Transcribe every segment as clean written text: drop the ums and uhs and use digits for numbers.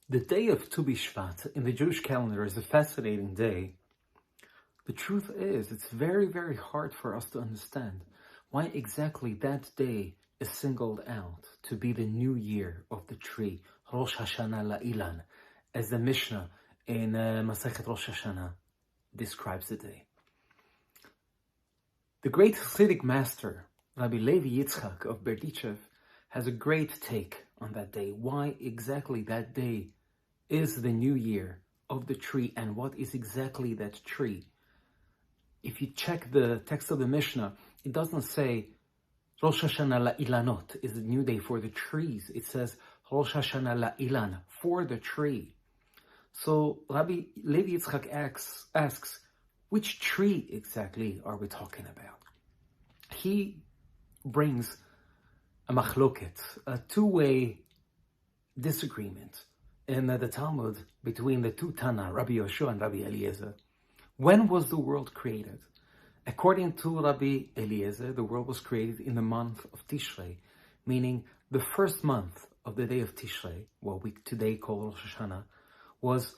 The day of Tu B'Shvat in the Jewish calendar is a fascinating day. The truth is, it's very, very hard for us to understand why exactly that day is singled out to be the new year of the tree, Rosh Hashanah La'ilan, as the Mishnah in Masechet Rosh Hashanah describes the day. The great Chassidic master, Rabbi Levi Yitzchak of Berdichev, has a great take on that day. Why exactly that day is the new year of the tree, and what is exactly that tree? If you check the text of the Mishnah, it doesn't say Rosh Hashanah La'ilanot is the new day for the trees. It says Rosh Hashanah La'ilan, for the tree. So Rabbi Levi Yitzchak asks, which tree exactly are we talking about? He brings a machloket, a two-way disagreement in the Talmud between the two Tana, Rabbi Yoshua and Rabbi Eliezer. When was the world created? According to Rabbi Eliezer, the world was created in the month of Tishrei, meaning the first month of the day of Tishrei, what we today call Rosh Hashanah, was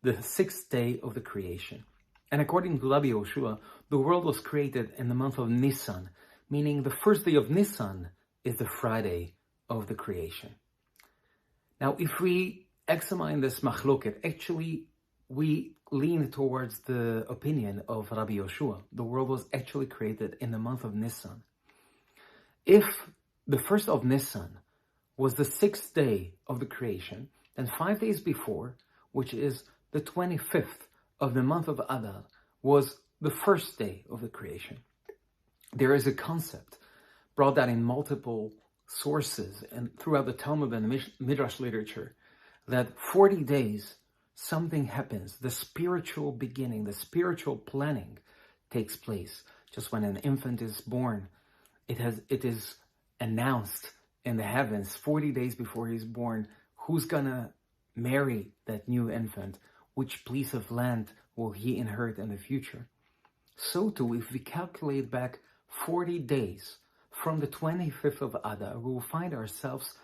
the sixth day of the creation. And according to Rabbi Yoshua, the world was created in the month of Nisan, meaning the first day of Nisan is the Friday of the creation. Now, if we examine this machloket, actually, we lean towards the opinion of Rabbi Yoshua. The world was actually created in the month of Nisan. If the first of Nisan was the sixth day of the creation, then 5 days before, which is the 25th of the month of Adar, was the first day of the creation. There is a concept brought out in multiple sources and throughout the Talmud and the Midrash literature, that 40 days something happens, the spiritual beginning, the spiritual planning takes place. Just when an infant is born, it is announced in the heavens 40 days before he's born, who's gonna marry that new infant, which piece of land will he inherit in the future. So too, if we calculate back 40 days from the 25th of Adar, we will find ourselves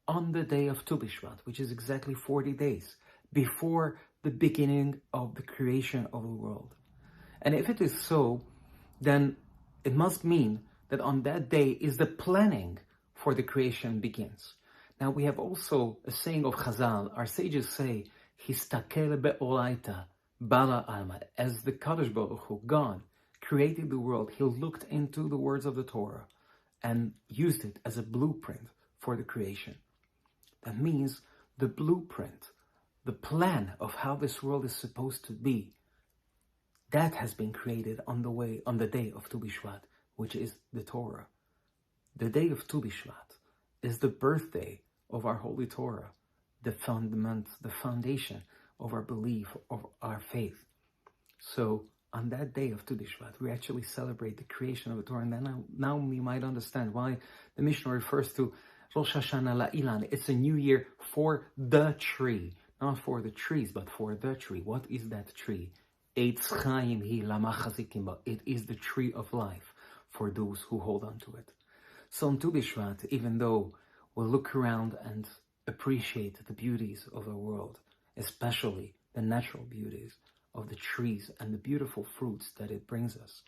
on the day of Tu B'Shvat, which is exactly 40 days before the beginning of the creation of the world. And if it is so, then it must mean that on that day is the planning for the creation begins. Now we have also a saying of Chazal. Our sages say, Histakel be'olaita Balla alma. As the Kadosh Baruch Hu, God, created the world, He looked into the words of the Torah and used it as a blueprint for the creation. That means the blueprint, the plan of how this world is supposed to be, that has been created on the day of Tu B'Shvat, which is the Torah. The day of Tu B'Shvat is the birthday of our Holy Torah, the foundation of our belief, of our faith. So on that day of Tu B'Shvat, we actually celebrate the creation of the Torah. And then now we might understand why the Mishnah refers to Rosh Hashanah La'ilan. It's a new year for the tree. Not for the trees, but for the tree. What is that tree? Eitz Chaim hi lamachazikim ba. It is the tree of life for those who hold on to it. So on Tu B'Shvat, even though we'll look around and appreciate the beauties of the world, especially the natural beauties of the trees and the beautiful fruits that it brings us,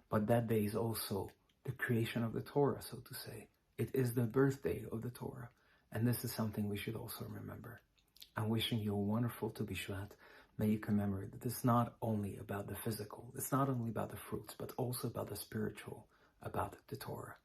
but that day is also the creation of the Torah, so to say. It is the birthday of the Torah, and this is something we should also remember. I'm wishing you a wonderful Tu B'Shvat. May you commemorate that it's not only about the physical, it's not only about the fruits, but also about the spiritual, about the Torah.